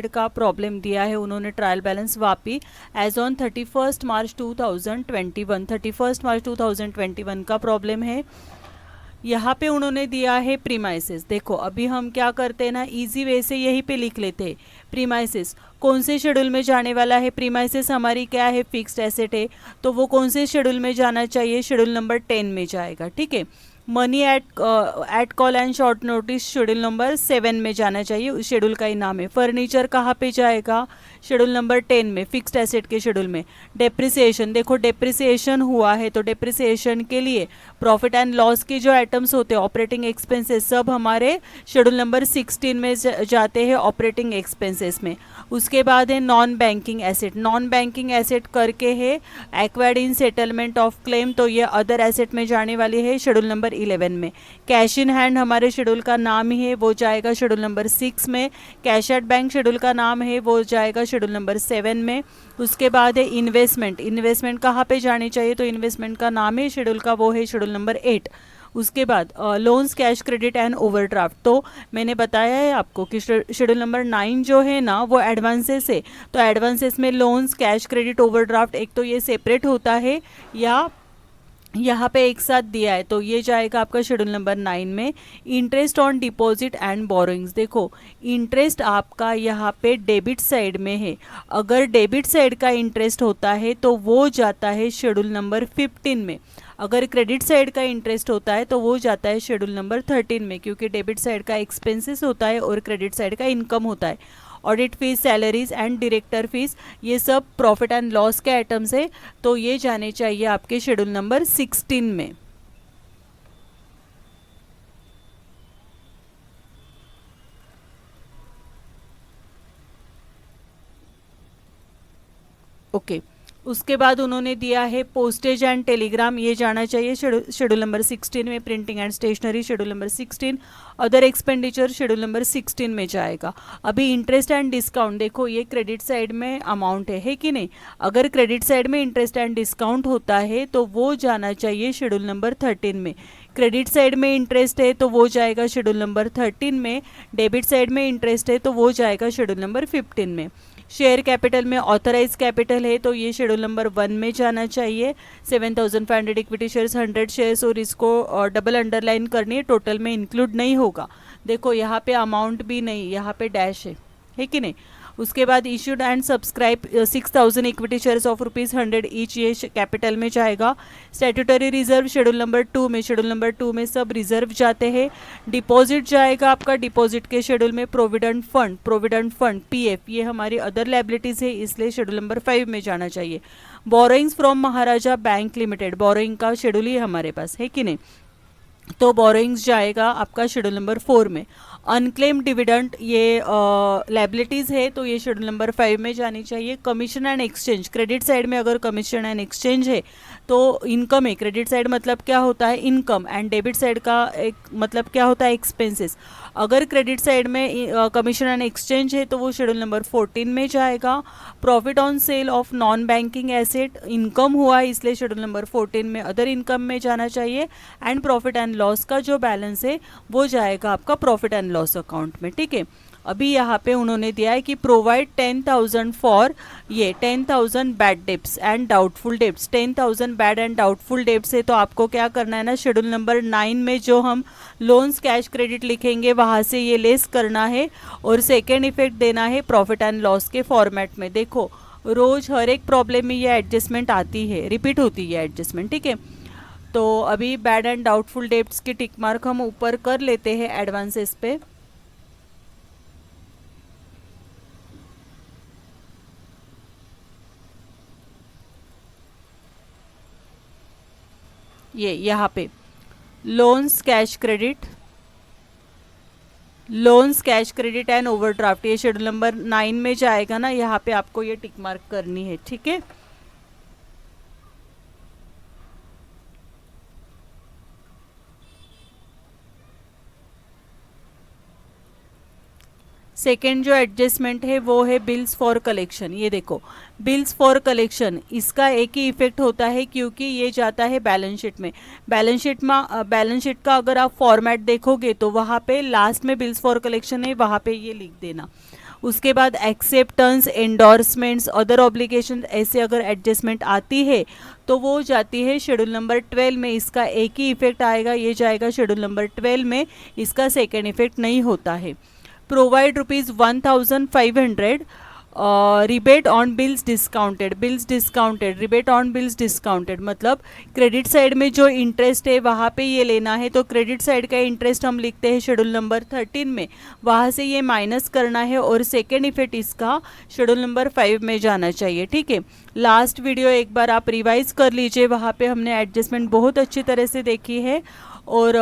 का प्रॉब्लम दिया है उन्होंने ट्रायल बैलेंस वापी एज ऑन 31 मार्च 2021, 31 मार्च 2021 का प्रॉब्लम है। यहाँ पे उन्होंने दिया है प्रीमाइसिस। देखो अभी हम क्या करते हैं ना, इजी वे से यहीं पे लिख लेते हैं। प्रीमाइसिस कौन से शेड्यूल में जाने वाला है? प्रीमाइसिस हमारी क्या है? फिक्स्ड एसेट है, तो वो कौन से शेड्यूल में जाना चाहिए? शेड्यूल नंबर 10 में जाएगा। ठीक है, money at call and short notice schedule number 7 में जाना चाहिए, उस शेड्यूल का ही नाम है। फर्नीचर कहाँ पे जाएगा? शेड्यूल नंबर 10 में, फिक्स्ड एसेट के शेड्यूल में। डेप्रिसिएशन, देखो डेप्रिसिएशन हुआ है तो डेप्रिसिएशन के लिए प्रॉफिट एंड लॉस के जो आइटम्स होते हैं, ऑपरेटिंग एक्सपेंसेस, सब हमारे शेड्यूल नंबर 16 में जाते हैं ऑपरेटिंग एक्सपेंसेस में। उसके बाद है non banking asset. Non banking asset करके है acquired in settlement of claim, तो ये अदर एसेट में जाने वाली है शेड्यूल नंबर 11 में। कैश इन हैंड हमारे शेड्यूल का नाम ही है, वो जाएगा शेड्यूल नंबर 6 में। कैश एट बैंक शेड्यूल का नाम है, वो जाएगा शेड्यूल नंबर 7 में। उसके बाद है इन्वेस्टमेंट। इन्वेस्टमेंट कहाँ पे जानी चाहिए? तो इन्वेस्टमेंट का नाम है शेड्यूल का, वो है शेड्यूल नंबर 8। उसके बाद loans, cash credit and overdraft, तो मैंने बताया है आपको कि शेड्यूल नंबर 9 जो है ना वो एडवांसेस है। तो एडवांसेस में लोन्स, कैश क्रेडिट, ओवरड्राफ्ट, एक तो ये सेपरेट होता है या यहाँ पे एक साथ दिया है, तो ये जाएगा आपका शेड्यूल नंबर 9 में। Interest on deposit and borrowings, देखो इंटरेस्ट आपका यहाँ पे डेबिट साइड में है। अगर डेबिट साइड का इंटरेस्ट होता है तो वो जाता है शेड्यूल नंबर 15 में। अगर क्रेडिट साइड का इंटरेस्ट होता है तो वो जाता है शेड्यूल नंबर 13 में, क्योंकि डेबिट साइड का एक्सपेंसेस होता है और क्रेडिट साइड का इनकम होता है। Audit fees, salaries and director fees, ये सब प्रॉफिट एंड लॉस के आइटम्स है, तो ये जाने चाहिए आपके शेड्यूल नंबर 16 में। ओके उसके बाद उन्होंने दिया है पोस्टेज एंड टेलीग्राम, ये जाना चाहिए शेड्यूल नंबर 16 में। Printing and stationery schedule number 16। Other expenditure schedule number 16 में जाएगा। अभी इंटरेस्ट एंड डिस्काउंट, देखो ये क्रेडिट साइड में अमाउंट है कि नहीं? अगर क्रेडिट साइड में इंटरेस्ट एंड डिस्काउंट होता है तो वो जाना चाहिए शेड्यूल नंबर 13 में। क्रेडिट साइड में इंटरेस्ट है तो वो जाएगा शेड्यूल नंबर 13 में। डेबिट साइड में इंटरेस्ट है तो वो जाएगा शेड्यूल नंबर 15 में। शेयर कैपिटल में ऑथराइज कैपिटल है तो ये शेड्यूल नंबर 1 में जाना चाहिए। 7500 इक्विटी शेयर्स, 100 शेयर्स, और इसको डबल अंडरलाइन करनी है, टोटल में इंक्लूड नहीं होगा। देखो यहाँ पे अमाउंट भी नहीं, यहाँ पे डैश है कि नहीं? उसके बाद issued and subscribe 6000 equity shares of ₹100 each, ये कैपिटल में जाएगा। स्टैट्यूटरी रिजर्व शेड्यूल नंबर 2 में, शेड्यूल नंबर 2 में सब रिजर्व जाते हैं। डिपॉजिट जाएगा आपका, डिपॉजिट के शेड्यूल में प्रोविडेंट फंड पीएफ, ये हमारी अदर लायबिलिटीज है, इसलिए शेड्यूल नंबर 5 में जाना चाहिए। Borrowings from Maharaja bank limited, borrowing का शेड्यूल ही हमारे पास है कि नहीं? तो बोरोइंग्स जाएगा आपका शेड्यूल नंबर 4 में। अनक्लेम डिविडेंड, ये लायबिलिटीज़ है तो ये शेड्यूल नंबर 5 में जानी चाहिए। Commission and exchange, credit side में अगर कमीशन एंड एक्सचेंज है तो इनकम है। क्रेडिट साइड मतलब क्या होता है? इनकम, एंड डेबिट साइड का एक मतलब क्या होता है? एक्सपेंसेस। अगर क्रेडिट साइड में कमीशन एंड एक्सचेंज है तो वो शेड्यूल नंबर 14 में जाएगा। Profit on sale of non banking asset, income हुआ है इसलिए शेड्यूल नंबर 14 में अदर इनकम में जाना चाहिए। एंड प्रॉफिट एंड लॉस का जो बैलेंस है वो जाएगा आपका प्रॉफिट एंड लॉस अकाउंट में। ठीक है, अभी यहाँ पे उन्होंने दिया है कि प्रोवाइड 10,000 फॉर ये 10,000 bad debts and doubtful debts. 10,000 bad and doubtful debts है तो आपको क्या करना है ना, शेड्यूल नंबर 9 में जो हम लोन्स, कैश, क्रेडिट लिखेंगे वहाँ से ये लेस करना है और सेकेंड इफेक्ट देना है प्रॉफिट एंड लॉस के फॉर्मेट में। देखो रोज हर एक प्रॉब्लम में ये एडजस्टमेंट आती है, रिपीट होती है एडजस्टमेंट। ठीक है, तो अभी बैड एंड डाउटफुल डेब्ट्स की टिक मार्क हम ऊपर कर लेते हैं एडवांसेस पे। ये यहाँ पे loans, cash credit, loans, cash credit and overdraft, ये शेड्यूल नंबर 9 में जाएगा ना, यहाँ पे आपको ये टिक मार्क करनी है। ठीक है, सेकेंड जो एडजस्टमेंट है वो है बिल्स फॉर कलेक्शन। ये देखो बिल्स फॉर कलेक्शन, इसका एक ही इफेक्ट होता है क्योंकि ये जाता है बैलेंस शीट में। बैलेंस शीट का अगर आप फॉर्मेट देखोगे तो वहाँ पे लास्ट में बिल्स फॉर कलेक्शन है, वहाँ पे ये लिख देना। उसके बाद एक्सेप्टेंस, एंडोर्समेंट्स, अदर ऑब्लिगेशन, ऐसे अगर एडजस्टमेंट आती है तो वो जाती है शेड्यूल नंबर 12 में। इसका एक ही इफेक्ट आएगा, ये जाएगा शेड्यूल नंबर 12 में, इसका सेकेंड इफेक्ट नहीं होता है। Provide ₹1500 rebate on bills discounted, bills discounted, rebate on bills discounted मतलब क्रेडिट साइड में जो इंटरेस्ट है वहाँ पे ये लेना है, तो क्रेडिट साइड का इंटरेस्ट हम लिखते हैं शेड्यूल नंबर 13 में, वहाँ से ये माइनस करना है और सेकेंड इफेक्ट इसका शेड्यूल नंबर 5 में जाना चाहिए। ठीक है, लास्ट वीडियो एक बार आप रिवाइज कर लीजिए, वहाँ पे हमने एडजस्टमेंट बहुत अच्छी तरह से देखी है और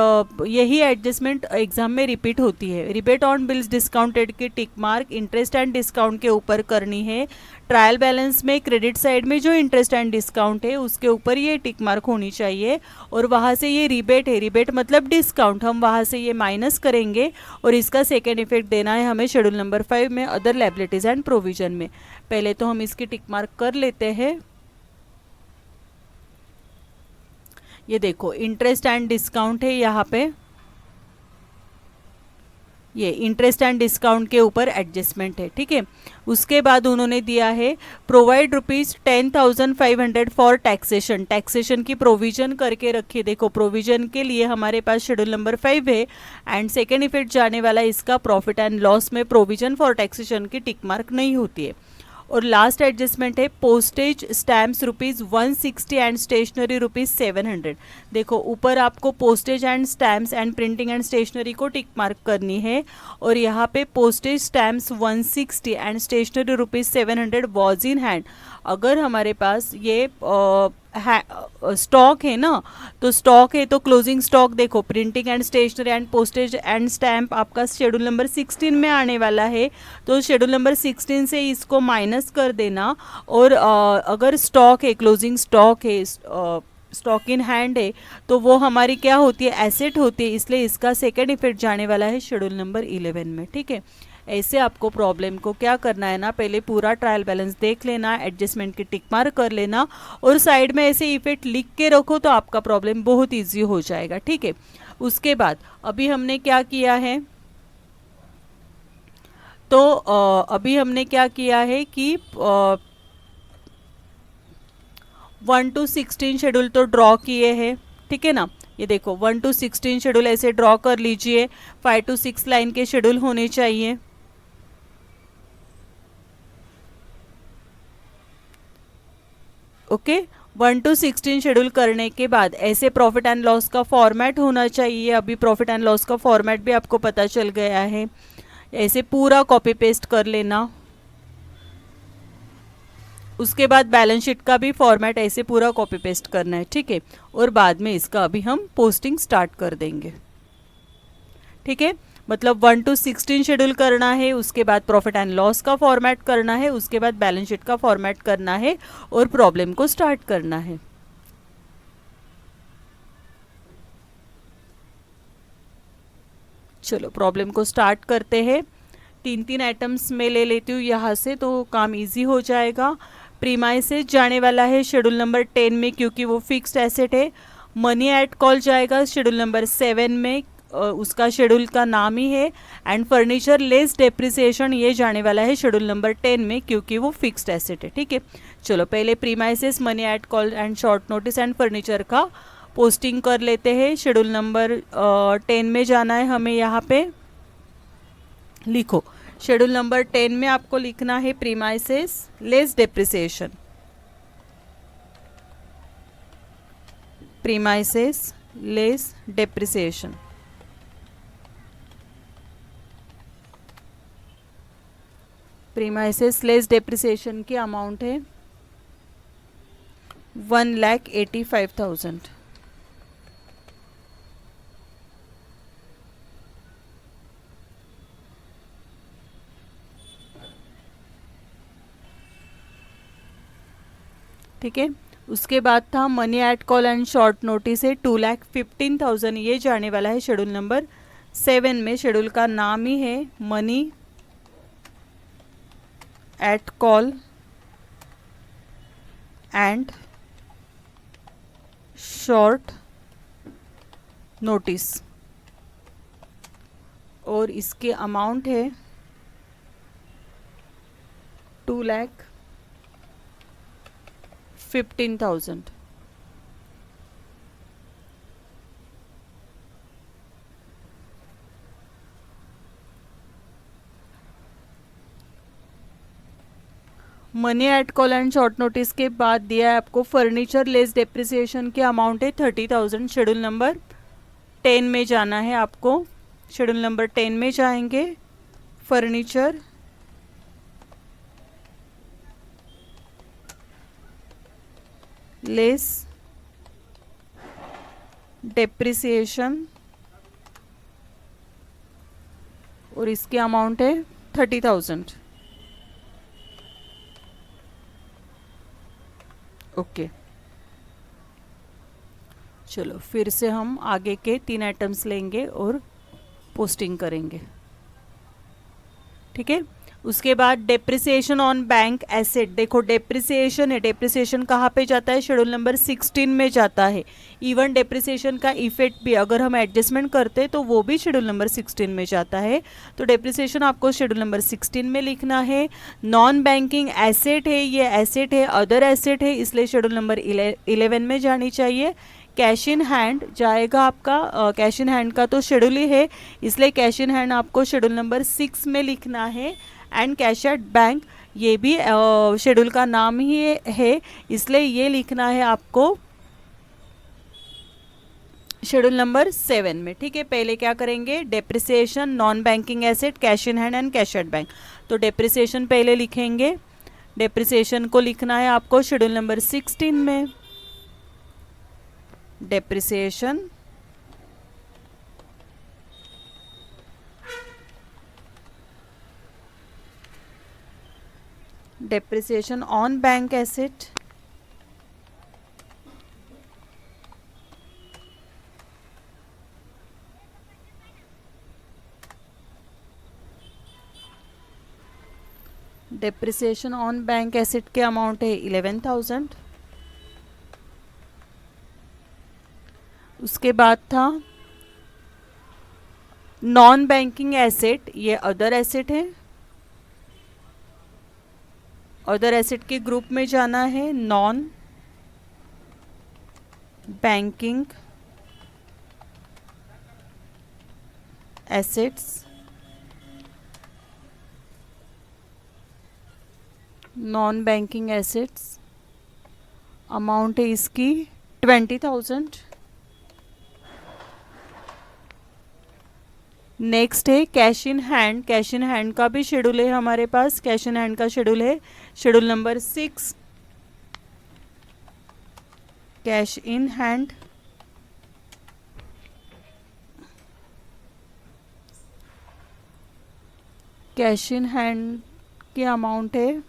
यही एडजस्टमेंट एग्जाम में रिपीट होती है। रिबेट ऑन बिल्स डिस्काउंटेड की tick mark interest and discount के ऊपर करनी है। ट्रायल बैलेंस में क्रेडिट साइड में जो इंटरेस्ट एंड डिस्काउंट है उसके ऊपर ये टिक मार्क होनी चाहिए और वहाँ से ये रिबेट है, रिबेट मतलब डिस्काउंट, हम वहाँ से ये माइनस करेंगे और इसका सेकेंड इफेक्ट देना है हमें शेड्यूल नंबर 5 में, अदर लायबिलिटीज एंड प्रोविजन में। पहले तो हम इसकी टिक मार्क कर लेते हैं। ये देखो इंटरेस्ट एंड डिस्काउंट है, यहाँ पे ये इंटरेस्ट एंड डिस्काउंट के ऊपर एडजस्टमेंट है। ठीक है, उसके बाद उन्होंने दिया है प्रोवाइड ₹10,500 फॉर टैक्सेशन, टैक्सेशन की प्रोविजन करके रखिए। देखो प्रोविजन के लिए हमारे पास शेड्यूल नंबर 5 है एंड सेकेंड इफेक्ट जाने वाला इसका प्रॉफिट एंड लॉस में प्रोविजन फॉर टैक्सेशन की टिक मार्क नहीं होती है। और लास्ट एडजस्टमेंट है पोस्टेज स्टैम्प्स ₹160 एंड स्टेशनरी ₹700। देखो ऊपर आपको postage and stamps and printing and stationery को टिक मार्क करनी है और यहाँ पे postage stamps 160 and stationery ₹700 was in hand. अगर हमारे पास ये स्टॉक है ना, तो स्टॉक है तो क्लोजिंग स्टॉक देखो printing and stationery and postage and stamp आपका शेड्यूल नंबर 16 में आने वाला है, तो शेड्यूल नंबर 16 से इसको माइनस कर देना। और अगर स्टॉक है, क्लोजिंग स्टॉक है, स्टॉक इन हैंड है, तो वो हमारी क्या होती है, एसेट होती है, इसलिए इसका सेकेंड इफेक्ट जाने वाला है शेड्यूल नंबर 11 में। ठीक है, ऐसे आपको प्रॉब्लम को क्या करना है ना, पहले पूरा ट्रायल बैलेंस देख लेना, एडजस्टमेंट की टिक मार्क कर लेना और साइड में ऐसे इफेक्ट लिख के रखो तो आपका प्रॉब्लम बहुत इजी हो जाएगा। ठीक है, उसके बाद अभी हमने क्या किया है, तो अभी हमने क्या किया है कि 1 to 16 शेड्यूल तो ड्रॉ किए हैं। ठीक है ना, ये देखो 1 to 16 शेड्यूल ऐसे ड्रॉ कर लीजिए, 5 to 6 लाइन के शेड्यूल होने चाहिए। ओके, 1 to 16 शेड्यूल करने के बाद ऐसे प्रॉफिट एंड लॉस का फॉर्मेट होना चाहिए। अभी प्रॉफिट एंड लॉस का फॉर्मेट भी आपको पता चल गया है, ऐसे पूरा कॉपी पेस्ट कर लेना। उसके बाद बैलेंस शीट का भी फॉर्मेट ऐसे पूरा कॉपी पेस्ट करना है। ठीक है, और बाद में इसका अभी हम पोस्टिंग स्टार्ट कर देंगे। ठीक है, मतलब 1 to 16 शेड्यूल करना है, उसके बाद प्रॉफिट एंड लॉस का फॉर्मेट करना है, उसके बाद बैलेंस शीट का फॉर्मेट करना है और प्रॉब्लम को स्टार्ट करना है। चलो प्रॉब्लम को स्टार्ट करते हैं। 3 आइटम्स में ले लेती हूँ यहाँ से, तो काम इजी हो जाएगा। प्रीमाइसेस जाने वाला है शेड्यूल नंबर 10 में क्योंकि वो फिक्स्ड एसेट है। मनी एट कॉल जाएगा शेड्यूल नंबर 7 में, उसका शेड्यूल का नाम ही है। एंड फर्नीचर लेस डेप्रिसिएशन ये जाने वाला है शेड्यूल नंबर 10 में क्योंकि वो फिक्स्ड एसेट है। ठीक है, चलो पहले premises, money at call and short notice and furniture का पोस्टिंग कर लेते हैं। शेड्यूल नंबर 10 में जाना है हमें, यहाँ पे लिखो शेड्यूल नंबर 10 में आपको लिखना है premises less depreciation, premises less depreciation. Premises less depreciation की अमाउंट है 1,85,000। ठीक है, उसके बाद था money at call and short notice है 2,15,000, ये जाने वाला है शेड्यूल नंबर 7 में। शेड्यूल का नाम ही है money at call and short notice और इसके अमाउंट है 2,15,000. Money at call and short notice के बाद दिया है आपको फर्नीचर लेस डेप्रिसिएशन की अमाउंट है 30,000. शेड्यूल नंबर 10 में जाना है आपको. शेड्यूल नंबर 10 में जाएंगे. फर्नीचर लेस डेप्रिसिएशन और इसकी अमाउंट है 30,000. ओके चलो फिर से हम आगे के 3 आइटम्स लेंगे और पोस्टिंग करेंगे. ठीक है. उसके बाद डेप्रिसिएशन ऑन बैंक एसेट. देखो डेप्रिसिएशन है, डेप्रिसिएशन कहाँ पे जाता है? शेड्यूल नंबर 16 में जाता है. इवन डेप्रिसिएशन का इफेक्ट भी अगर हम एडजस्टमेंट करते हैं तो वो भी शेड्यूल नंबर 16 में जाता है. तो डेप्रिसिएशन आपको शेड्यूल नंबर 16 में लिखना है. नॉन बैंकिंग एसेट है, ये एसेट है, अदर एसेट है, इसलिए शेड्यूल नंबर 11 में जानी चाहिए. कैश इन हैंड जाएगा आपका. कैश इन हैंड का तो शेड्यूल ही है, इसलिए कैश इन हैंड आपको शेड्यूल नंबर 6 में लिखना है. एंड कैश एट बैंक ये भी शेड्यूल का नाम ही है, इसलिए ये लिखना है आपको शेड्यूल नंबर 7 में. ठीक है. पहले क्या करेंगे? Depreciation, non banking asset, cash in hand and cash at bank. तो डेप्रिसिएशन पहले लिखेंगे. डेप्रिसिएशन को लिखना है आपको शेड्यूल नंबर 16 में. Depreciation depreciation on bank asset, depreciation on bank asset के अमाउंट है 11,000. उसके बाद था नॉन बैंकिंग एसेट, ये अदर एसेट है. अदर एसेट के ग्रुप में जाना है. Non banking assets, non banking assets amount है इसकी 20,000. नेक्स्ट है cash in hand. Cash in hand का भी शेड्यूल है हमारे पास. कैश इन हैंड का शेड्यूल है schedule number 6. Cash in hand cash in hand की अमाउंट है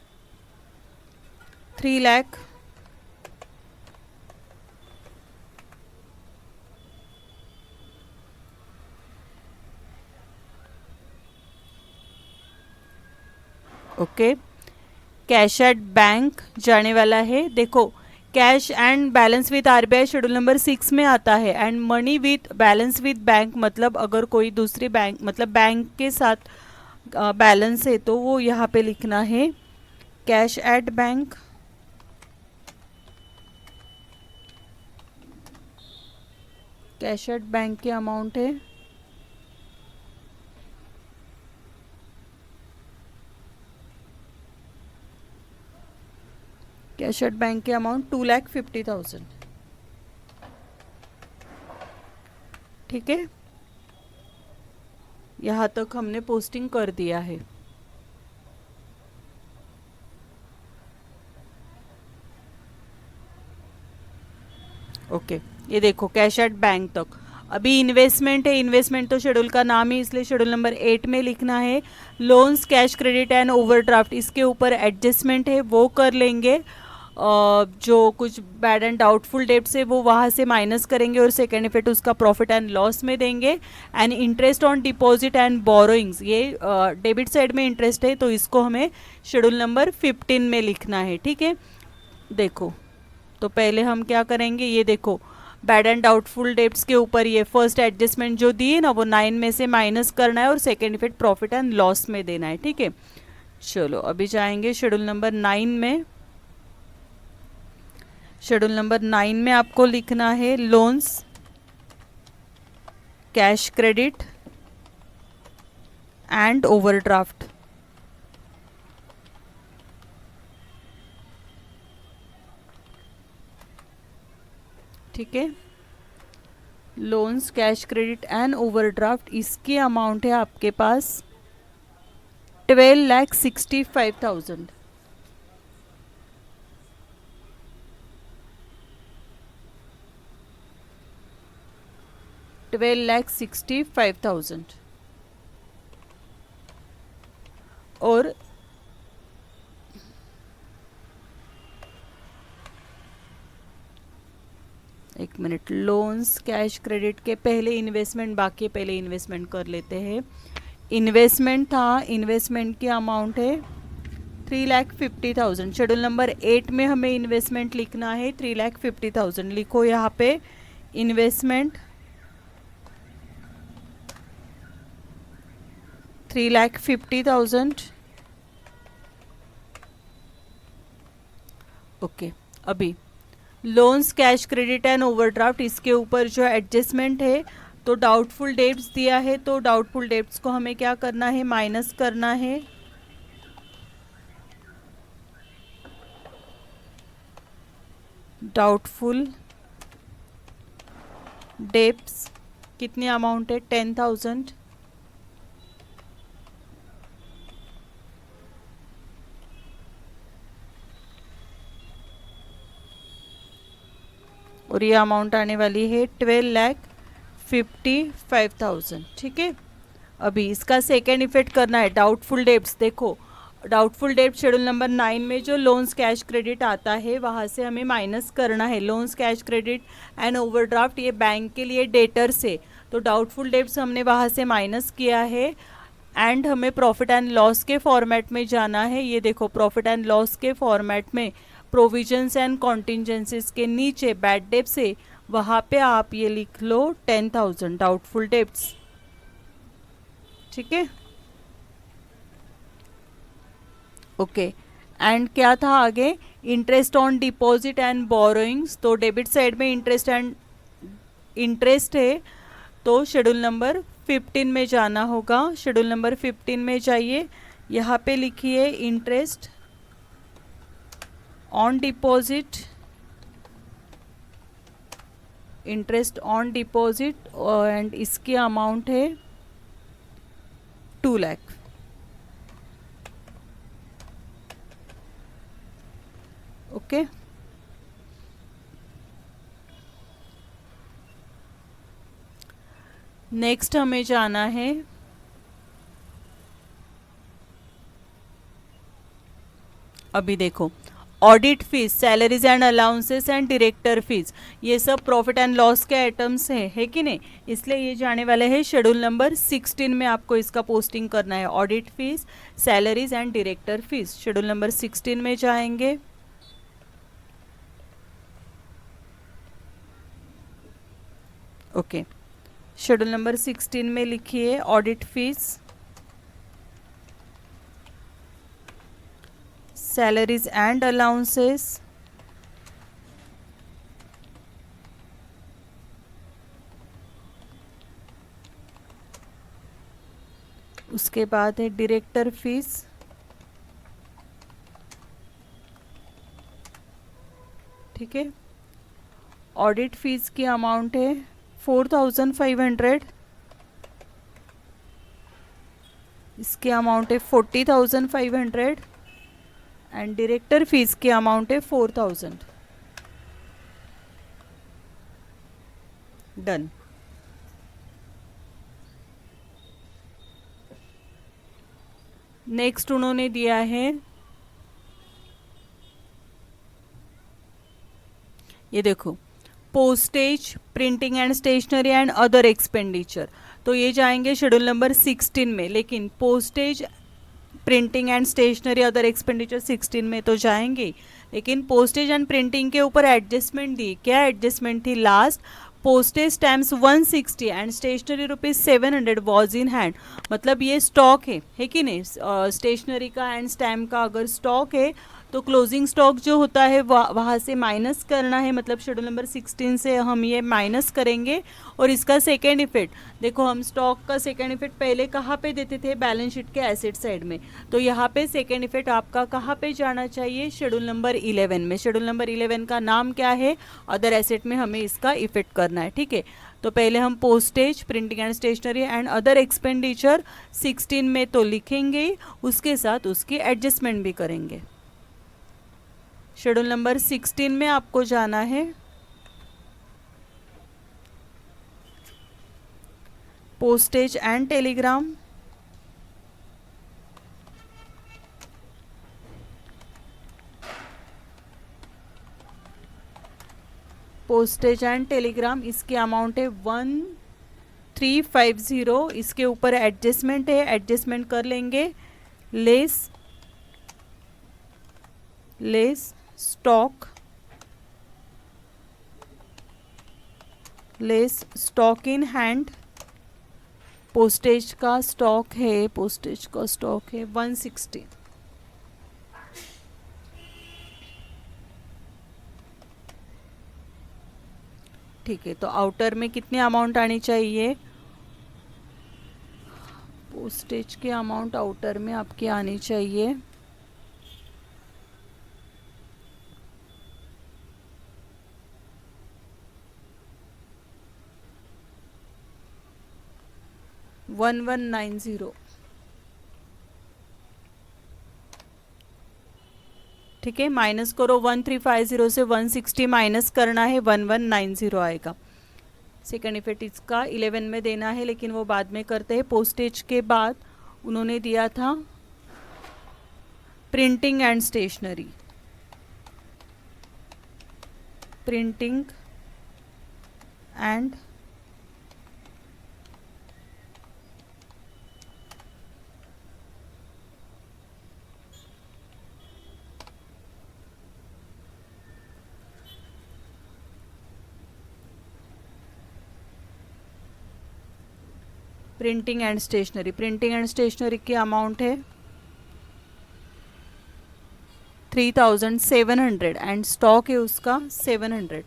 3 lakh. Okay. Cash at bank जाने वाला है. देखो cash and balance with RBI schedule number 6 में आता है. And money with balance with bank मतलब अगर कोई दूसरी बैंक मतलब बैंक के साथ बैलेंस है तो वो यहाँ पे लिखना है cash at bank. Cash at bank की अमाउंट है कैश एट बैंक की अमाउंट 2,50,000. ठीक है. यहाँ तक हमने पोस्टिंग कर दिया है. ओके. ये देखो कैश एट बैंक तक. अभी इन्वेस्टमेंट है. इन्वेस्टमेंट तो शेड्यूल का नाम है, इसलिए शेड्यूल नंबर 8 में लिखना है. Loans, cash credit and overdraft इसके ऊपर एडजस्टमेंट है वो कर लेंगे. जो कुछ बैड एंड डाउटफुल डेट्स है वो वहाँ से माइनस करेंगे और सेकेंड इफेक्ट उसका प्रॉफिट एंड लॉस में देंगे. And interest on deposit and borrowings ये डेबिट साइड में इंटरेस्ट है तो इसको हमें शेड्यूल नंबर 15 में लिखना है. ठीक है. देखो तो पहले हम क्या करेंगे, ये देखो बैड एंड डाउटफुल डेट्स के ऊपर ये फर्स्ट एडजस्टमेंट जो दी है ना वो 9 में से माइनस करना है और second effect profit and loss में देना है. ठीक है. चलो अभी जाएंगे शेड्यूल नंबर 9 में। शेड्यूल नंबर 9 में आपको लिखना है loans cash credit and overdraft. ठीक है, loans cash credit and overdraft, इसकी अमाउंट है आपके पास 12,65,000। $12,65,000 और एक मिनट, लोन्स कैश क्रेडिट के पहले इन्वेस्टमेंट बाकी, पहले इन्वेस्टमेंट कर लेते हैं। इन्वेस्टमेंट था, इन्वेस्टमेंट की अमाउंट है 3,50,000। शेड्यूल नंबर 8 में हमें इन्वेस्टमेंट लिखना है 3,50,000। लिखो यहाँ पे इन्वेस्टमेंट 3,50,000। ओके, अभी loans cash credit and overdraft, इसके ऊपर जो एडजस्टमेंट है, तो डाउटफुल डेट्स दिया है, तो डाउटफुल डेट्स को हमें क्या करना है, माइनस करना है। डाउटफुल डेट्स कितनी अमाउंट है, 10,000। और ये अमाउंट आने वाली है 12,55,000। ठीक है, अभी इसका सेकेंड इफेक्ट करना है डाउटफुल डेब्ट्स। देखो, डाउटफुल डेब्ट शेड्यूल नंबर 9 में जो लोन्स कैश क्रेडिट आता है वहाँ से हमें माइनस करना है। Loans cash credit and overdraft ये बैंक के लिए डेटर से, तो डाउटफुल डेब्ट्स हमने वहाँ से माइनस किया है। एंड हमें प्रॉफिट एंड लॉस के फॉर्मेट में जाना है। ये देखो, प्रॉफिट एंड लॉस के फॉर्मेट में प्रोविजंस एंड कॉन्टिजेंसीज के नीचे बैड डेट से, वहाँ पे आप ये लिख लो 10,000 डाउटफुल डेब्ट्स। ठीक है, ओके। एंड क्या था आगे, interest on deposit and borrowings, तो डेबिट साइड में इंटरेस्ट है, तो शेड्यूल नंबर 15 में जाना होगा। शेड्यूल नंबर 15 में जाइए, यहाँ पे लिखिए interest on deposit, interest on deposit, and इसकी अमाउंट है 2 लाख। ओके, नेक्स्ट हमें जाना है अभी देखो, audit fees, salaries and allowances and director fees, ये सब प्रॉफिट एंड लॉस के आइटम्स है कि नहीं, इसलिए ये जाने वाले हैं शेड्यूल नंबर 16 में। आपको इसका पोस्टिंग करना है, audit fees, salaries and director fees. Schedule number 16 में जाएंगे। ओके, शेड्यूल नंबर 16 में लिखिए audit fees, salaries and allowances, उसके बाद है डायरेक्टर फीस, ठीक है। ऑडिट फीस की अमाउंट है 4,500, इसकी अमाउंट है 40,500 एंड डायरेक्टर फीस की अमाउंट है 4,000। डन। नेक्स्ट उन्होंने दिया है, ये देखो, postage, printing and stationery and other expenditure, तो ये जाएंगे शेड्यूल नंबर 16 में। लेकिन postage, printing and stationery, other expenditure 16 में तो जाएंगे, लेकिन पोस्टेज एंड प्रिंटिंग के ऊपर एडजस्टमेंट दी। क्या एडजस्टमेंट थी, last postage stamps 160 and stationery rupees 700 was in hand. मतलब ये स्टॉक है कि नहीं, स्टेशनरी का एंड स्टैम्प का अगर स्टॉक है तो क्लोजिंग स्टॉक जो होता है वहाँ से माइनस करना है, मतलब शेड्यूल नंबर 16 से हम ये माइनस करेंगे। और इसका सेकेंड इफेक्ट देखो, हम स्टॉक का सेकेंड इफेक्ट पहले कहाँ पे देते थे, बैलेंस शीट के एसेट साइड में। तो यहाँ पे सेकेंड इफेक्ट आपका कहाँ पे जाना चाहिए, शेड्यूल नंबर 11 में। शेड्यूल नंबर 11 का नाम क्या है, अदर एसेट में हमें इसका इफेक्ट करना है, ठीक है। तो पहले हम postage, printing and stationery and other expenditure 16 में तो लिखेंगे, उसके साथ उसकी एडजस्टमेंट भी करेंगे। शेड्यूल नंबर 16 में आपको जाना है, postage and Telegram, postage and Telegram, इसकी अमाउंट है 1350। इसके ऊपर एडजस्टमेंट है, एडजस्टमेंट कर लेंगे। Less stock, less stock in hand. Postage का स्टॉक है, पोस्टेज का स्टॉक है 160। ठीक है, तो आउटर में कितनी अमाउंट आनी चाहिए, पोस्टेज की अमाउंट आउटर में आपकी आनी चाहिए 1190। ठीक है, माइनस करो, 1350 से 160 माइनस करना है, 1190 आएगा। सेकेंड इफेक्ट इसका 11 में देना है, लेकिन वो बाद में करते हैं। पोस्टेज के बाद उन्होंने दिया था printing and stationery, printing and printing and stationery, printing and stationery की अमाउंट है 3700 एंड स्टॉक है उसका 700।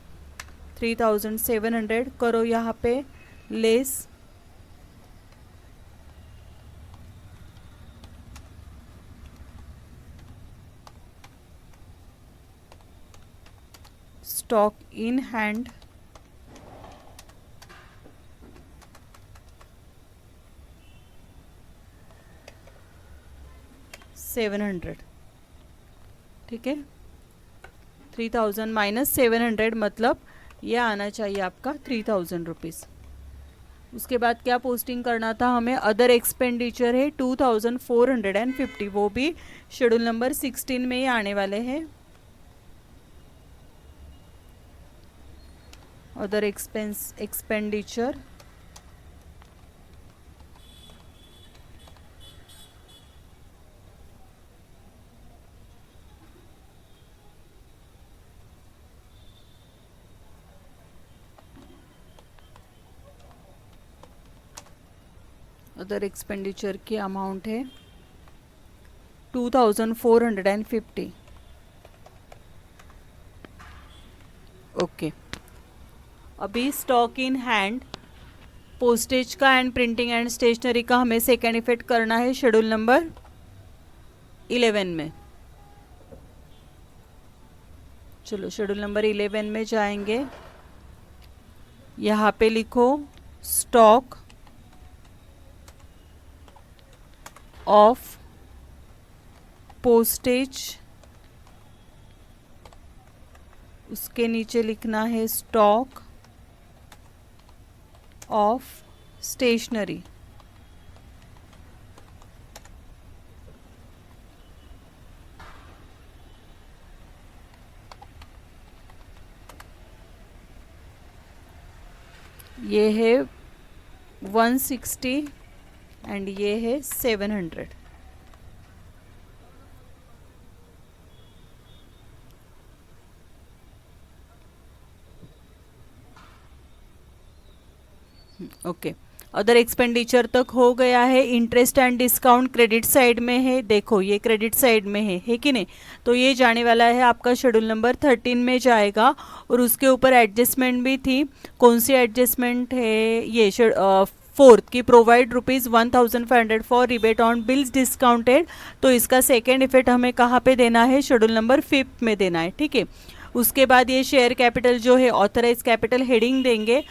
3700 करो यहाँ पे लेस स्टॉक इन हैंड, $700। ठीक है, 3000 माइनस 700 मतलब ये आना चाहिए आपका 3000 रुपीज़। उसके बाद क्या पोस्टिंग करना था हमें, अदर एक्सपेंडिचर है 2450, वो भी शेड्यूल नंबर 16 में ही आने वाले हैं। अदर एक्सपेंडिचर अदर एक्सपेंडिचर की अमाउंट है 2450। ओके, अभी स्टॉक इन हैंड, पोस्टेज का एंड प्रिंटिंग एंड स्टेशनरी का हमें सेकेंड इफेक्ट करना है शेड्यूल नंबर 11 में। चलो शेड्यूल नंबर 11 में जाएंगे, यहाँ पे लिखो स्टॉक ऑफ पोस्टेज, उसके नीचे लिखना है स्टॉक ऑफ स्टेशनरी। ये है 160 एंड ये है 700। ओके, अदर एक्सपेंडिचर तक हो गया है। Interest and discount credit side में है, देखो ये क्रेडिट साइड में है कि नहीं, तो ये जाने वाला है आपका शेड्यूल नंबर 13 में जाएगा। और उसके ऊपर एडजस्टमेंट भी थी, कौन सी एडजस्टमेंट है ये फोर्थ की provide ₹1500 for rebate on bills discounted. तो इसका सेकेंड इफेक्ट हमें कहाँ पे देना है, शेड्यूल नंबर 5 में देना है, ठीक है। उसके बाद ये शेयर कैपिटल जो है ऑथराइज कैपिटल हेडिंग देंगे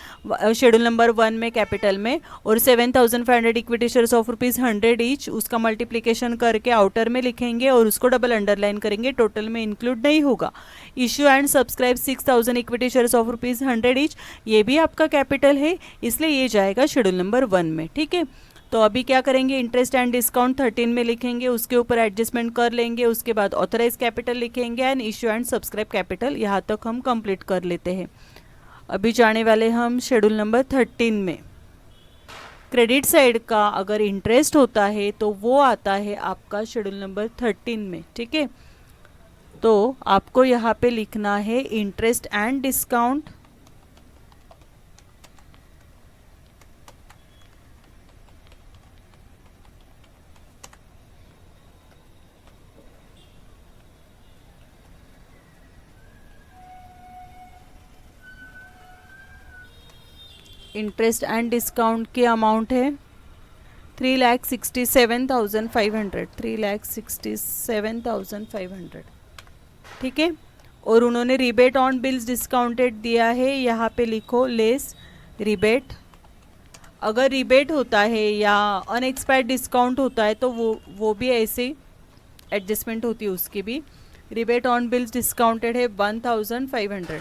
शेड्यूल नंबर 1 में कैपिटल में, और 7500 इक्विटी शेयर्स ऑफ ₹100 ईच, उसका मल्टीप्लिकेशन करके आउटर में लिखेंगे और उसको डबल अंडरलाइन करेंगे, टोटल में इंक्लूड नहीं होगा। Issue and subscribe 6000 equity shares of ₹100 each, ये भी आपका कैपिटल है, इसलिए ये जाएगा शेड्यूल नंबर 1 में, ठीक है। तो अभी क्या करेंगे, इंटरेस्ट एंड डिस्काउंट 13 में लिखेंगे, उसके ऊपर एडजस्टमेंट कर लेंगे, उसके बाद ऑथराइज कैपिटल लिखेंगे and issue and subscribe capital, यहाँ तक हम कंप्लीट कर लेते हैं। अभी जाने वाले हम शेड्यूल नंबर 13 में। क्रेडिट साइड का अगर इंटरेस्ट होता है तो वो आता है आपका शेड्यूल नंबर 13 में, ठीक है। तो आपको यहाँ पे लिखना है interest and discount, interest and discount की अमाउंट है 3,67,500, 3,67,500, ठीक है। और उन्होंने रिबेट ऑन बिल्स डिस्काउंटेड दिया है, यहाँ पे लिखो लेस रिबेट। अगर रिबेट होता है या अनएक्सपायर्ड डिस्काउंट होता है तो वो भी ऐसे एडजस्टमेंट होती है उसकी भी। रिबेट ऑन बिल्स डिस्काउंटेड है 1500,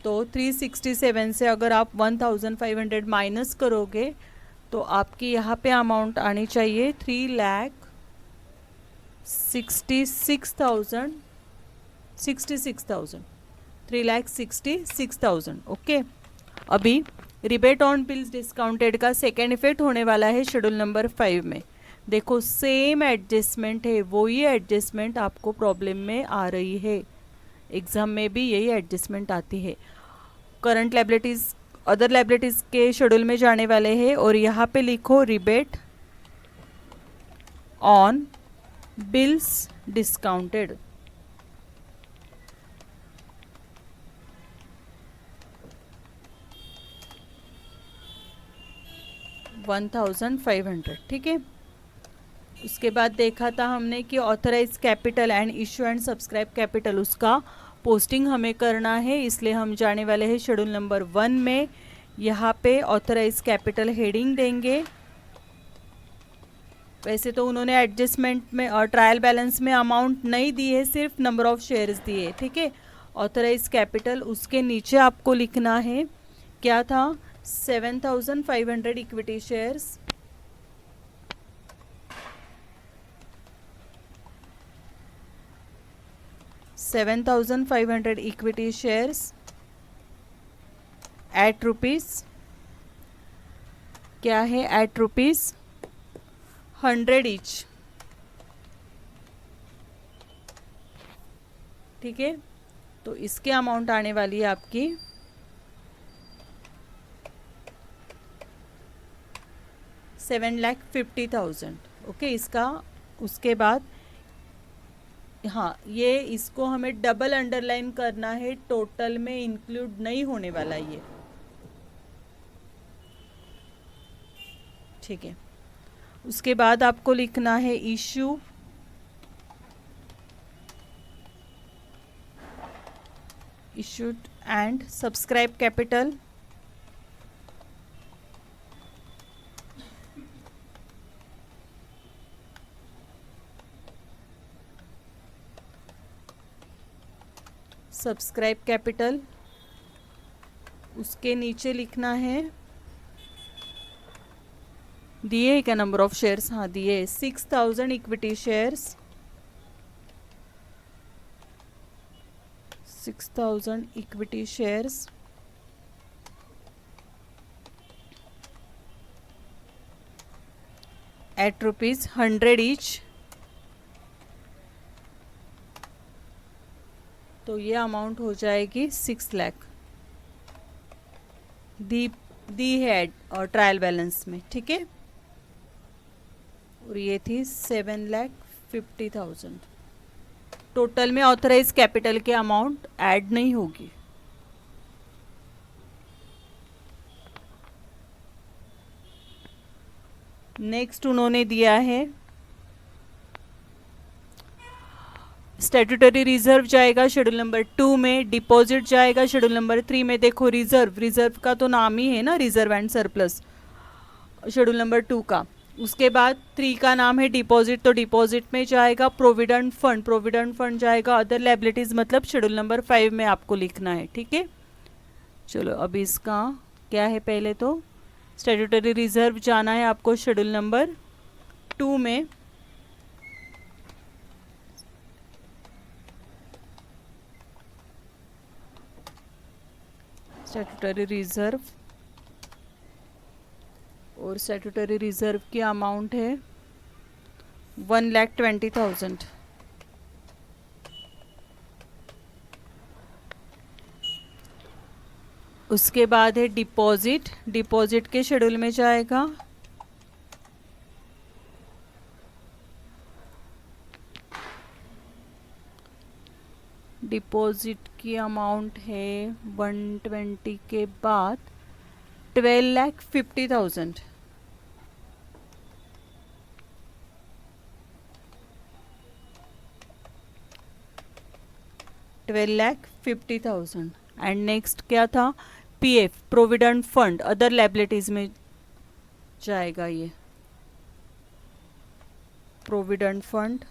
तो 367 से अगर आप 1500 माइनस करोगे तो आपकी यहाँ पे अमाउंट आनी चाहिए 3,66,000, ओके। अभी रिबेट ऑन बिल्स डिस्काउंटेड का सेकेंड इफेक्ट होने वाला है शेड्यूल नंबर 5 में। देखो सेम एडजस्टमेंट है, वही एडजस्टमेंट आपको प्रॉब्लम में आ रही है, एग्जाम में भी यही एडजस्टमेंट आती है। करंट लायबिलिटीज अदर लायबिलिटीज के शेड्यूल में जाने वाले हैं और यहाँ पे लिखो रिबेट ऑन बिल्स डिस्काउंटेड, $1,500, ठीक है। उसके बाद देखा था हमने कि authorise capital and issue and subscribe capital, उसका पोस्टिंग हमें करना है, इसलिए हम जाने वाले हैं शेड्यूल नंबर 1 में। यहाँ पे ऑथराइज कैपिटल हेडिंग देंगे। वैसे तो उन्होंने एडजस्टमेंट में और ट्रायल बैलेंस में अमाउंट नहीं दी है, सिर्फ नंबर ऑफ शेयर्स दिए है, ठीक है। ऑथराइज कैपिटल, उसके नीचे आपको लिखना है क्या था, 7500 equity shares, 7,500 equity shares at rupees, क्या है, एट ₹100 ईच, ठीक है। तो इसके अमाउंट आने वाली है आपकी 7,50,000, ओके। इसका उसके बाद हाँ, ये इसको हमें डबल अंडरलाइन करना है, टोटल में इंक्लूड नहीं होने वाला ये, ठीक है। उसके बाद आपको लिखना है issue issued and subscribe capital, subscribe capital, उसके नीचे लिखना है, दिए है क्या नंबर ऑफ शेयर्स, हाँ दिए 6,000 equity shares, 6,000 equity shares at ₹100 each. तो ये अमाउंट हो जाएगी 6 लाख। दी दी है और ट्रायल बैलेंस में, ठीक है। और ये थी 7,50,000। टोटल में ऑथराइज कैपिटल के अमाउंट ऐड नहीं होगी। नेक्स्ट उन्होंने दिया है स्टैट्यूटरी रिजर्व जाएगा शेड्यूल नंबर 2 में, डिपॉजिट जाएगा शेड्यूल नंबर 3 में। देखो रिजर्व का तो नाम ही है ना, reserve and surplus, schedule number 2 का। उसके बाद 3 का नाम है डिपॉजिट, तो डिपॉजिट में जाएगा। प्रोविडेंट फंड जाएगा। अदर लायबिलिटीज मतलब शेड्यूल नंबर 5 में आपको लिखना है, ठीक है। चलो अभी इसका क्या है, पहले तो स्टैट्यूटरी रिजर्व जाना है आपको शेड्यूल नंबर 2 में। स्टैट्यूटरी रिजर्व, और स्टैट्यूटरी रिजर्व की अमाउंट है 1,20,000। उसके बाद है डिपॉजिट के शेड्यूल में जाएगा। डिपॉजिट की अमाउंट है 120 के बाद 12,50,000। 12,50,000। एंड नेक्स्ट क्या था, PF provident fund other liabilities में जाएगा। ये प्रोविडेंट फंड,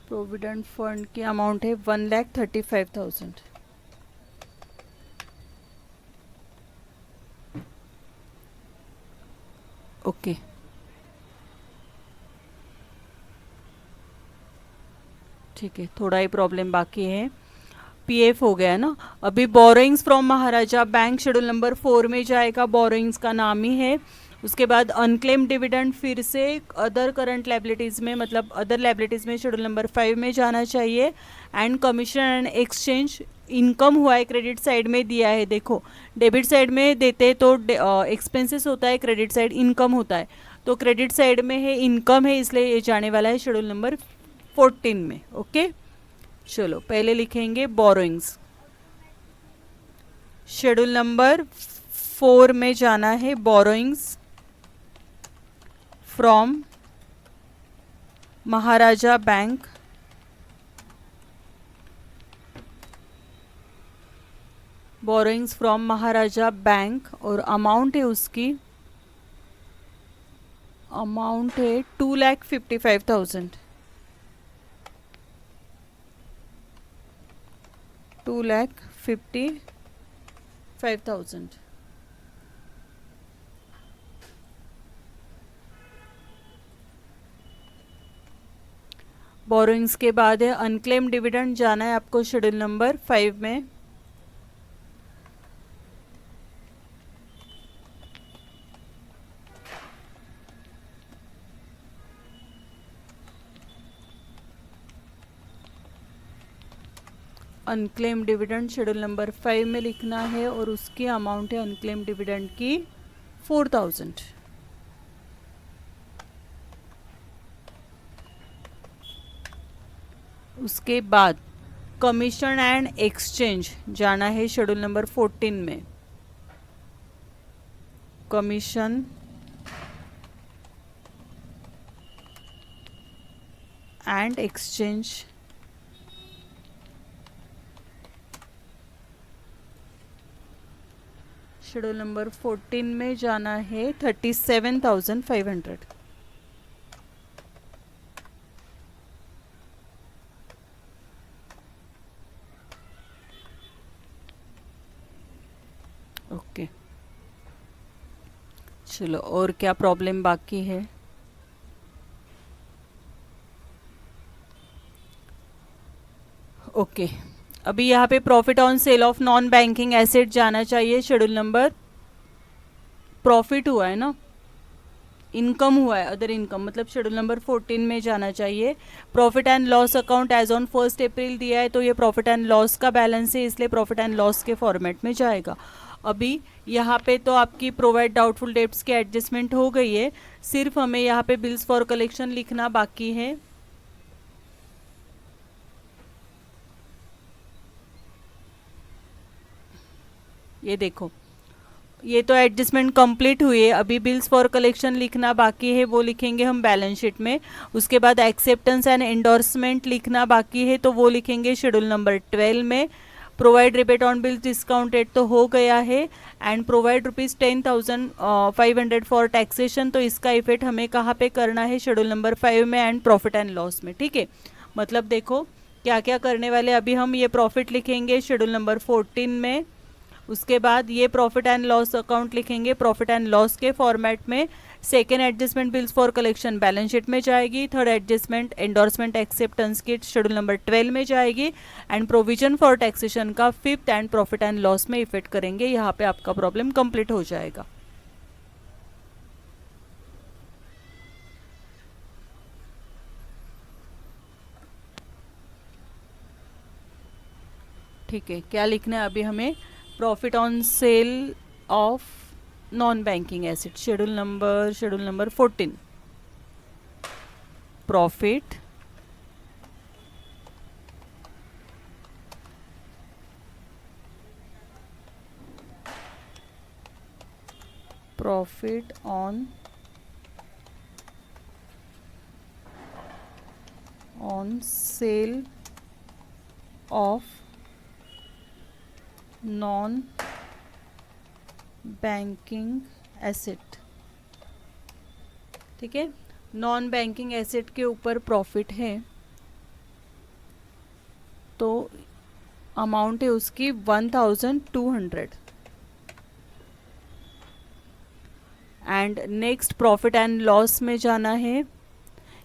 प्रोविडेंट फंड की अमाउंट है 1,35,000। ओके ठीक है, थोड़ा ही प्रॉब्लम बाकी है। पीएफ हो गया ना। अभी borrowings from Maharaja bank schedule number 4 में जाएगा, बोरोइंग्स का नाम ही है। उसके बाद अनक्लेम डिविडेंड फिर से अदर करंट लायबिलिटीज़ में मतलब अदर लायबिलिटीज़ में शेड्यूल नंबर 5 में जाना चाहिए। And commission and exchange income हुआ है, क्रेडिट साइड में दिया है। देखो डेबिट साइड में देते तो एक्सपेंसेस होता है, क्रेडिट साइड इनकम होता है। तो क्रेडिट साइड में है इनकम है, इसलिए ये जाने वाला है शेड्यूल नंबर 14 में। ओके चलो पहले लिखेंगे बोरोइंग्स। शेड्यूल नंबर 4 में जाना है borrowings from Maharaja bank. Borrowings from Maharaja bank और अमाउंट है उसकी, अमाउंट है 2,55,000। 2,55,000। बोरोइंग्स के बाद है अनक्लेम डिविडेंड, जाना है आपको शेड्यूल नंबर 5 में। अनक्लेम डिविडेंड शेड्यूल नंबर 5 में लिखना है और उसकी अमाउंट है अनक्लेम डिविडेंड की 4,000। उसके बाद कमीशन एंड एक्सचेंज जाना है शेड्यूल नंबर 14 में। Commission and exchange schedule number 14 में जाना है 37,500। ओके चलो और क्या प्रॉब्लम बाकी है। ओके अभी यहाँ पे profit on sale of non banking asset जाना चाहिए शेड्यूल नंबर प्रॉफिट हुआ है ना, इनकम हुआ है, अदर इनकम, मतलब शेड्यूल नंबर 14 में जाना चाहिए। Profit and loss account as on 1 April दिया है, तो ये प्रॉफिट एंड लॉस का बैलेंस है, इसलिए प्रॉफिट एंड लॉस के फॉर्मेट में जाएगा। अभी यहाँ पे तो आपकी प्रोवाइड डाउटफुल डेट्स की एडजस्टमेंट हो गई है, सिर्फ हमें यहाँ पे बिल्स फॉर कलेक्शन लिखना बाकी है। ये देखो, ये तो एडजस्टमेंट कंप्लीट हुई है, अभी बिल्स फॉर कलेक्शन लिखना बाकी है, वो लिखेंगे हम बैलेंस शीट में। उसके बाद एक्सेप्टेंस एंड एंडोर्समेंट लिखना बाकी है, तो वो लिखेंगे शेड्यूल नंबर 12 में। Provide rebate on bills discounted तो हो गया है, एंड प्रोवाइड ₹10,500 फॉर टैक्सेशन, तो इसका इफेक्ट हमें कहाँ पे करना है, शेड्यूल नंबर 5 में एंड प्रॉफिट एंड लॉस में। ठीक है, मतलब देखो क्या क्या करने वाले, अभी हम ये प्रॉफिट लिखेंगे शेड्यूल नंबर 14 में, उसके बाद ये प्रॉफिट एंड लॉस अकाउंट लिखेंगे प्रॉफिट एंड लॉस के फॉर्मेट में। Second adjustment bills for collection balance sheet में जाएगी। थर्ड एडजस्टमेंट एंडोर्समेंट एक्सेप्टेंस की शेड्यूल नंबर 12 में जाएगी, एंड प्रोविजन फॉर टैक्सेशन का 5th and profit and loss में इफेक्ट करेंगे। यहाँ पे आपका प्रॉब्लम कंप्लीट हो जाएगा। ठीक है, क्या लिखना है अभी हमें, profit on sale of non banking asset, schedule number 14, profit on sale of non banking asset. ठीक है, नॉन बैंकिंग एसेट के ऊपर प्रॉफिट है, तो अमाउंट है उसकी 1200, and next profit and loss में जाना है।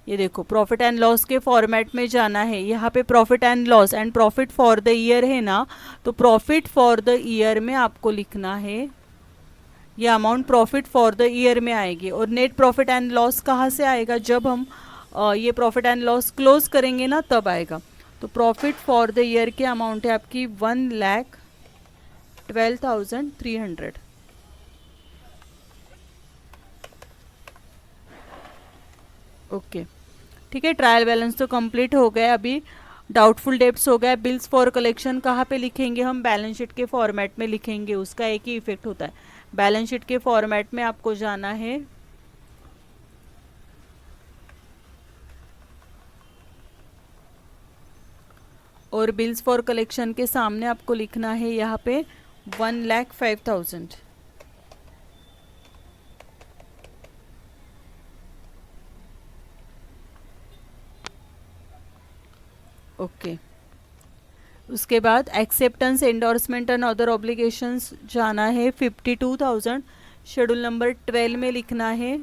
ये देखो प्रॉफिट एंड लॉस के फॉर्मेट में जाना है, यहाँ पे profit and loss and profit for the year है ना, तो प्रॉफिट फॉर द ईयर में आपको लिखना है, ये amount profit for the year में आएगी। और नेट प्रॉफिट एंड लॉस कहाँ से आएगा, जब हम ये प्रॉफिट एंड लॉस क्लोज करेंगे ना तब आएगा। तो प्रॉफिट फॉर द ईयर की अमाउंट है आपकी 1,12,300। ओके, ठीक है, ट्रायल बैलेंस तो कंप्लीट हो गया। अभी डाउटफुल डेब्ट्स हो गया। बिल्स फॉर कलेक्शन कहाँ पे लिखेंगे हम, बैलेंस शीट के फॉर्मेट में लिखेंगे, उसका एक ही इफेक्ट होता है। बैलेंस शीट के फॉर्मेट में आपको जाना है, और बिल्स फॉर कलेक्शन के सामने आपको लिखना है यहाँ पे 1,05,000। ओके, उसके बाद acceptance endorsement and other obligations जाना है 52,000, शेड्यूल नंबर 12 में लिखना है।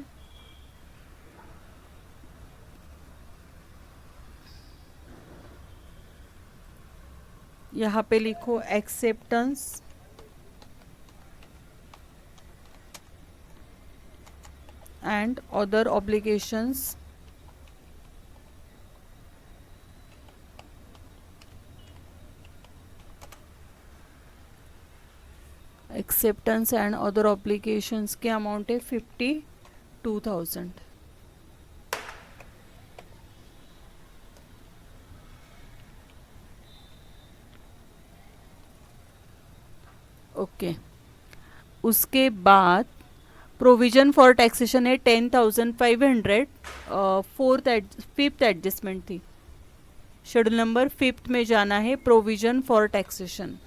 यहाँ पे लिखो acceptance and other obligations, acceptance and other obligations के अमाउंट है 52,000। ओके, उसके बाद प्रोविजन फॉर टैक्सेशन है 10,500, 5th एडजस्टमेंट थी, शेड्यूल नंबर 5th में जाना है, provision for taxation.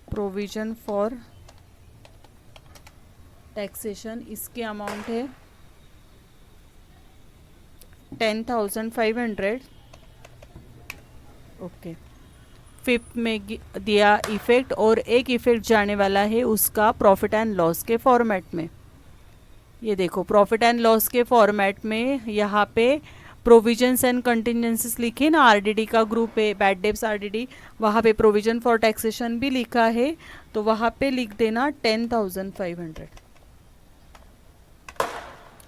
Provision for taxation इसकी अमाउंट है 10,500। ओके, 5th में दिया इफेक्ट, और एक इफेक्ट जाने वाला है उसका प्रॉफिट एंड लॉस के फॉर्मेट में। ये देखो प्रॉफिट एंड लॉस के फॉर्मेट में यहाँ पे प्रोविजंस एंड कंटिजेंसीज लिखे ना, आरडीडी का ग्रुप है, बैड डेब्स आरडीडी, वहाँ पे प्रोविजन फॉर टैक्सेशन भी लिखा है, तो वहाँ पे लिख देना 10,500।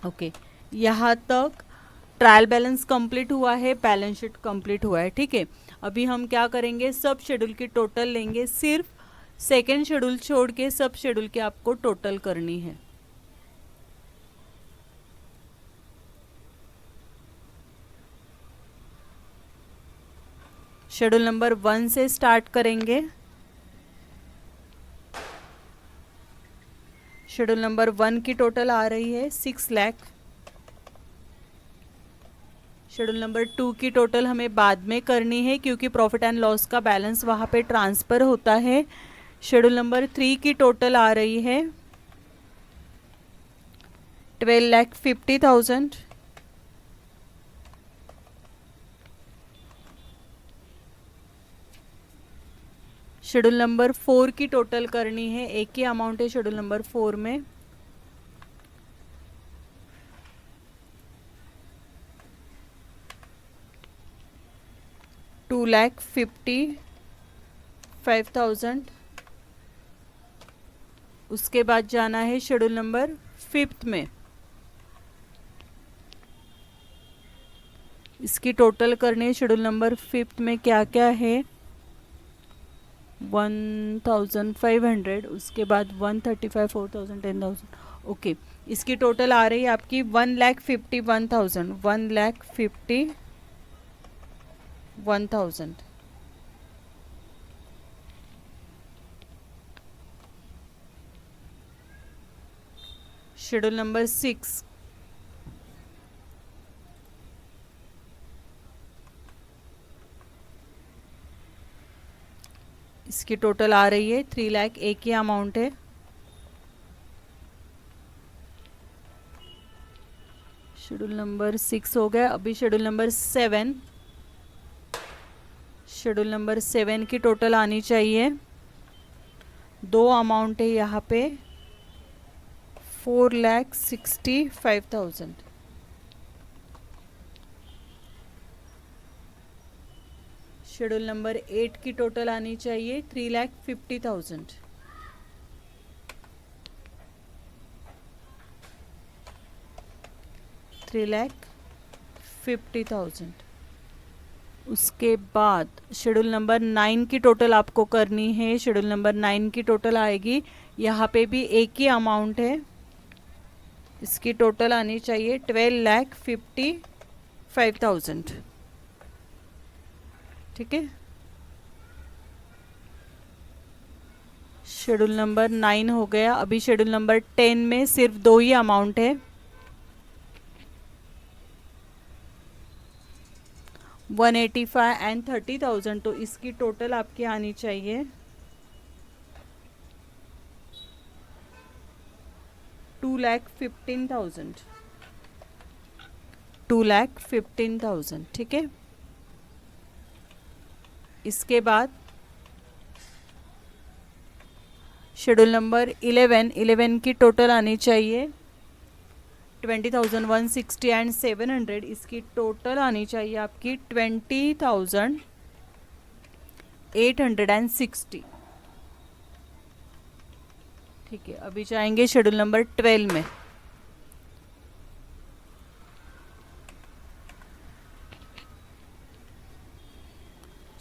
ओके, यहाँ तक ट्रायल बैलेंस कंप्लीट हुआ है, बैलेंस शीट कंप्लीट हुआ है। ठीक है, अभी हम क्या करेंगे, सब शेड्यूल की टोटल लेंगे, सिर्फ सेकेंड शेड्यूल छोड़ के सब शेड्यूल की आपको टोटल करनी है। शेड्यूल नंबर 1 से स्टार्ट करेंगे। शेड्यूल नंबर 1 की टोटल आ रही है 6 लाख। शेड्यूल नंबर 2 की टोटल हमें बाद में करनी है क्योंकि प्रॉफिट एंड लॉस का बैलेंस वहाँ पे ट्रांसफ़र होता है। शेड्यूल नंबर 3 की टोटल आ रही है 12,50,000। शेड्यूल नंबर 4 की टोटल करनी है, एक ही अमाउंट है शेड्यूल नंबर 4 में। $2,55,000। उसके बाद जाना है शेड्यूल नंबर 5 में, इसकी टोटल करनी है। शेड्यूल नंबर 5 में क्या क्या है, 1,500, उसके बाद 135, 4,000, 10,000। ओके, इसकी टोटल आ रही है आपकी 1,51,000, 1,51,000। शेड्यूल नंबर 6, इसकी टोटल आ रही है 3 लाख, एक ही अमाउंट है। शेड्यूल नंबर 6 हो गया, अभी शेड्यूल नंबर 7। शेड्यूल नंबर 7 की टोटल आनी चाहिए, दो अमाउंट है यहाँ पे, 4,65,000। शेड्यूल नंबर 8 की टोटल आनी चाहिए 3,50,000। $3,50,000। उसके बाद शेड्यूल नंबर 9 की टोटल आपको करनी है। शेड्यूल नंबर 9 की टोटल आएगी, यहाँ पे भी एक ही अमाउंट है, इसकी टोटल आनी चाहिए 12,55,000। ठीक है, शेड्यूल नंबर 9 हो गया। अभी शेड्यूल नंबर 10 में सिर्फ दो ही अमाउंट है, 185 एंड 30,000, तो इसकी टोटल आपकी आनी चाहिए 2,15,000, 2,15,000। ठीक है, इसके बाद शेड्यूल नंबर 11 की टोटल आनी चाहिए 20,160 एंड 700, इसकी टोटल आनी चाहिए आपकी 20,860। ठीक है, अभी जाएंगे शेड्यूल नंबर 12 में।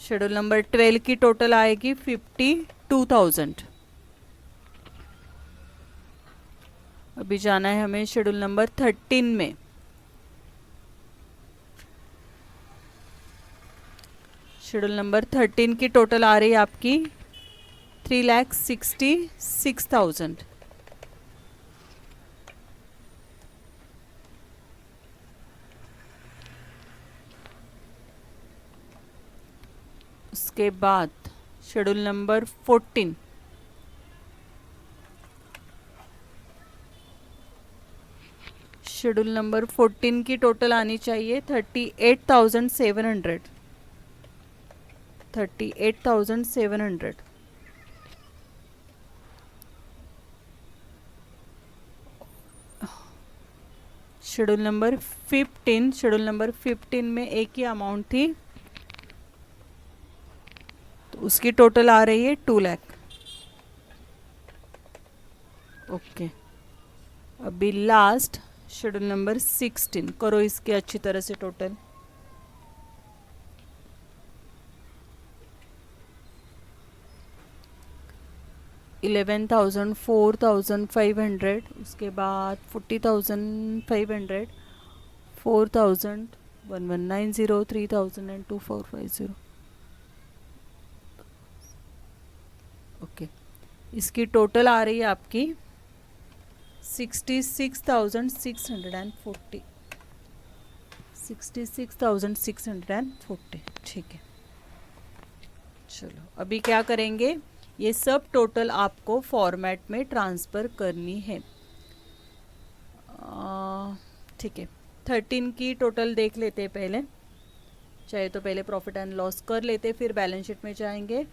शेड्यूल नंबर 12 की टोटल आएगी 52,000। अभी जाना है हमें शेड्यूल नंबर 13 में। शेड्यूल नंबर 13 की टोटल आ रही है आपकी 3,66,000। उसके बाद शेड्यूल नंबर 14, शेड्यूल नंबर 14 की टोटल आनी चाहिए 38,700, 38,700। शेड्यूल नंबर 15, शेड्यूल नंबर 15 में एक ही अमाउंट थी, तो उसकी टोटल आ रही है 2 लाख। ओके, अभी लास्ट शेड्यूल नंबर 16 करो इसके अच्छी तरह से टोटल। $11,000, $4,500, उसके बाद $40,500, $4,000, 1190, 3,000 and 2450। ओके, इसकी टोटल आ रही है आपकी 66,640, 66,640। ठीक है, चलो अभी क्या करेंगे, ये सब टोटल आपको फॉर्मेट में ट्रांसफ़र करनी है। ठीक है, 13 की टोटल देख लेते हैं पहले, चाहे तो पहले प्रॉफिट एंड लॉस कर लेते, फिर बैलेंस शीट में जाएंगे।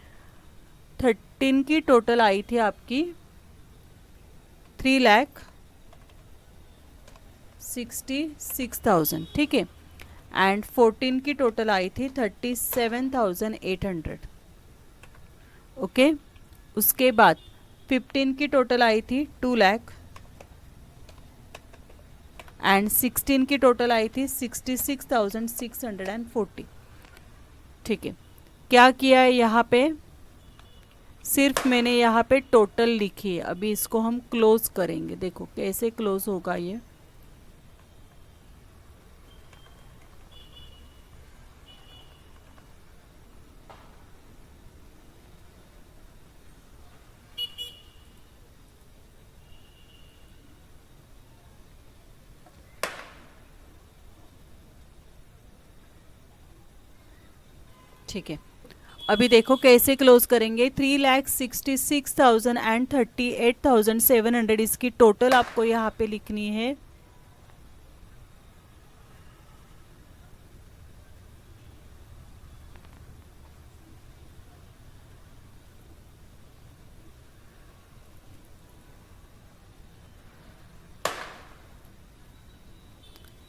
13 की टोटल आई थी आपकी 3,66,000, ठीक है। एंड 14 की टोटल आई थी 37,800। ओके, उसके बाद 15 की टोटल आई थी 2 लाख एंड 16 की टोटल आई थी 66,640। ठीक है, क्या किया है यहाँ पे, सिर्फ मैंने यहाँ पे टोटल लिखी है। अभी इसको हम क्लोज करेंगे, देखो कैसे क्लोज होगा ये। ठीक है, अभी देखो कैसे क्लोज करेंगे। 3,66,000 एंड 38,700 इसकी टोटल आपको यहाँ पे लिखनी है।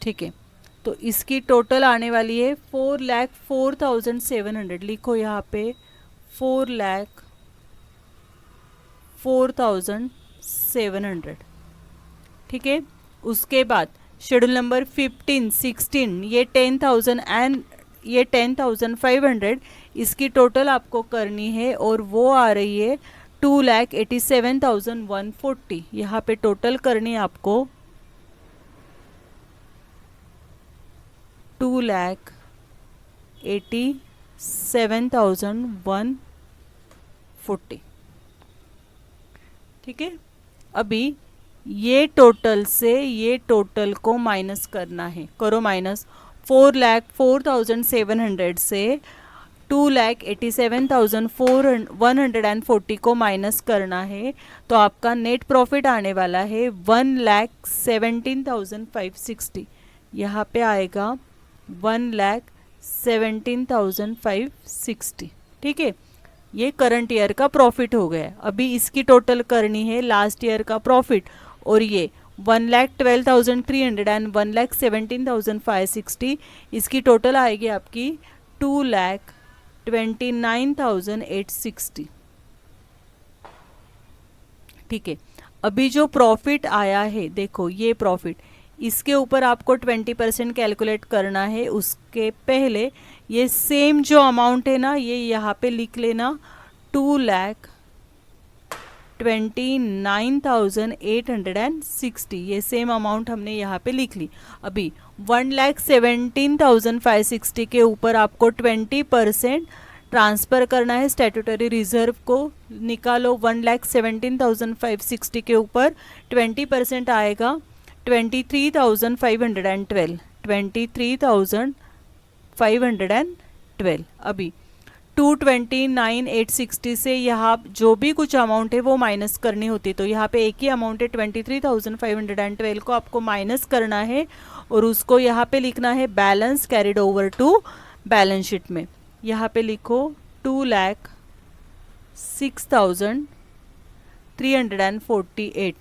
ठीक है, तो इसकी टोटल आने वाली है 4,04,700। लिखो यहाँ पे 4,04,700। ठीक है, उसके बाद शेड्यूल नंबर 15, 16 ये 10,000 एंड ये 10,500 इसकी टोटल आपको करनी है और वो आ रही है 2,87,140। यहाँ पे टोटल करनी है आपको 2,87,140। ठीक है, अभी ये टोटल से ये टोटल को माइनस करना है, करो माइनस। 4,04,700 से 2,87,140 को माइनस करना है, तो आपका नेट प्रॉफिट आने वाला है 1,17,560। यहाँ पे आएगा 1,17,560। ठीक है, ये करंट ईयर का प्रॉफिट हो गया। अभी इसकी टोटल करनी है लास्ट ईयर का प्रॉफिट, और ये 1,12,300 एंड 1,17,560 इसकी टोटल आएगी आपकी 2,29,860। ठीक है, अभी जो प्रॉफिट आया है देखो, ये प्रॉफिट, इसके ऊपर आपको 20% कैलकुलेट करना है। उसके पहले ये सेम जो अमाउंट है ना, ये यहाँ पे लिख लेना 2,29,860। ये सेम अमाउंट हमने यहाँ पे लिख ली। अभी 1,17,560 के ऊपर आपको 20% ट्रांसफ़र करना है स्टैट्यूटरी रिजर्व को। निकालो 1,17,560 के ऊपर 20% आएगा 23,512, 23,512। अभी 229,860 से यहाँ जो भी कुछ अमाउंट है वो माइनस करनी होती, तो यहाँ पे एक ही अमाउंट है 23,512 को आपको माइनस करना है और उसको यहाँ पे लिखना है balance carried over to balance sheet में। यहाँ पे लिखो 2,06,348,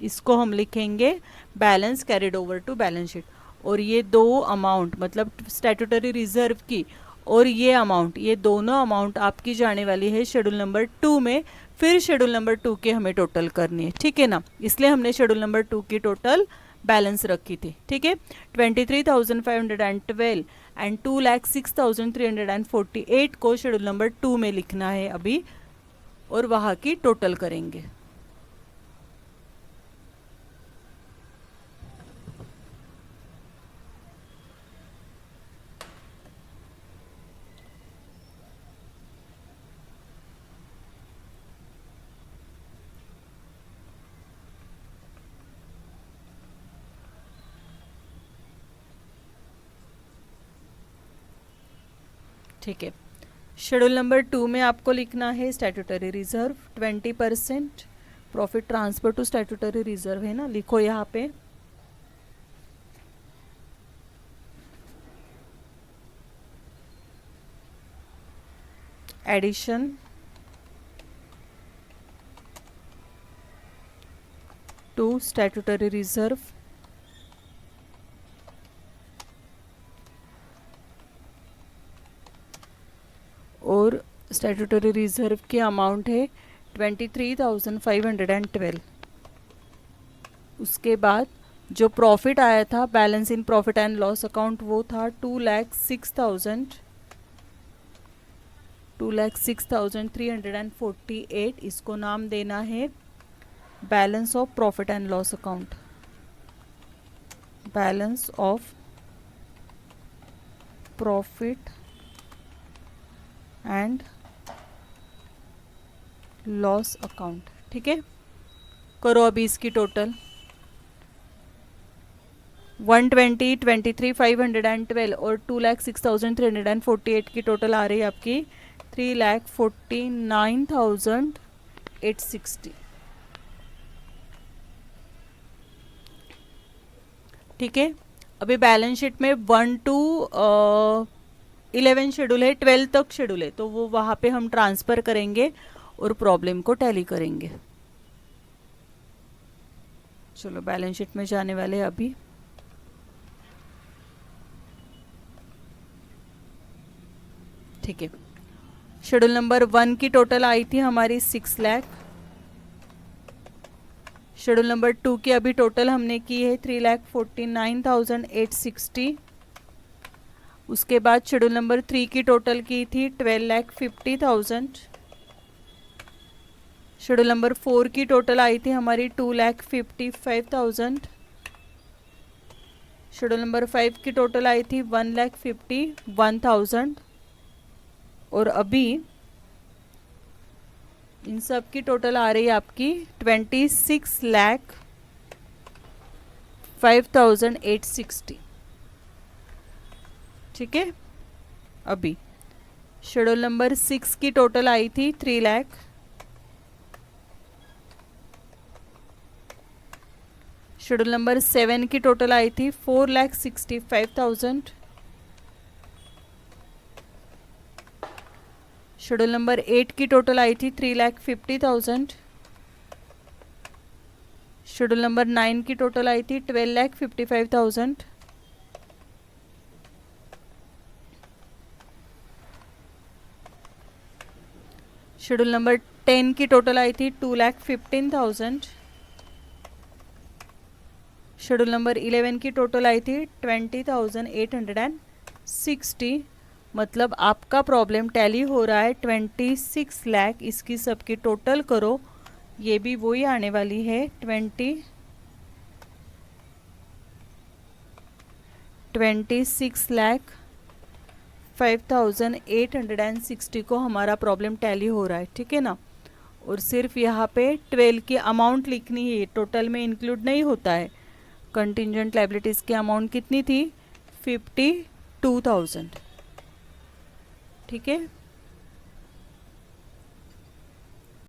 इसको हम लिखेंगे balance carried over to balance sheet. और ये दो अमाउंट मतलब स्टैट्यूटरी रिजर्व की और ये अमाउंट, ये दोनों अमाउंट आपकी जाने वाली है शेड्यूल नंबर 2 में। फिर शेड्यूल नंबर 2 की हमें टोटल करनी है, ठीक है ना। इसलिए हमने शेड्यूल नंबर 2 की टोटल बैलेंस रखी थी, ठीक है। 23,512 एंड 2,06,348 को शेड्यूल नंबर 2 में लिखना है अभी, और वहाँ की टोटल करेंगे। ठीक है, शेड्यूल नंबर 2 में आपको लिखना है statutory reserve 20%, profit transfer to statutory reserve है ना, लिखो यहाँ पे। एडिशन टू स्टैट्यूटरी रिजर्व और स्टैट्यूटरी रिजर्व की अमाउंट है 23,512। उसके बाद जो प्रॉफिट आया था balance in profit and loss account वो था 2,06,348। इसको नाम देना है balance of profit and loss account, balance of profit and loss account, ठीक है। करो अभी इसकी टोटल। 120, 23,512 और 2,06,348 की टोटल आ रही है आपकी 3,49,860, ठीक है। अभी बैलेंस शीट में 1 to 11 शेड्यूल है, 12 तक शेड्यूल है, तो वो वहाँ पे हम ट्रांसफ़र करेंगे और प्रॉब्लम को टैली करेंगे। चलो बैलेंस शीट में जाने वाले हैं अभी। ठीक है, शेड्यूल नंबर 1 की टोटल आई थी हमारी 6 लाख। शेड्यूल नंबर 2 की अभी टोटल हमने की है 3,49,860। उसके बाद शेड्यूल नंबर 3 की टोटल की थी 12,50,000। शेड्यूल नंबर 4 की टोटल आई थी हमारी 2,55,000। शेड्यूल नंबर 5 की टोटल आई थी 1,51,000। और अभी इन सब की टोटल आ रही है आपकी 26,05,860, ठीक है। अभी शेड्यूल नंबर 6 की टोटल आई थी 3 लाख। शेड्यूल नंबर 7 की टोटल आई थी 4,65,000। शेड्यूल नंबर 8 की टोटल आई थी 3,50,000। शेड्यूल नंबर 9 की टोटल आई थी 12,55,000। शेड्यूल नंबर 10 की टोटल आई थी 2,15,000। शेड्यूल नंबर 11 की टोटल आई थी 20,860। मतलब आपका प्रॉब्लम टैली हो रहा है 26 लाख। इसकी सबकी टोटल करो, ये भी वही आने वाली है 26,05,860 को हमारा प्रॉब्लम टैली हो रहा है, ठीक है ना। और सिर्फ यहाँ पे 12 की अमाउंट लिखनी है, टोटल में इंक्लूड नहीं होता है। कंटिंजेंट लायबिलिटीज़ की अमाउंट कितनी थी 52,000, ठीक है।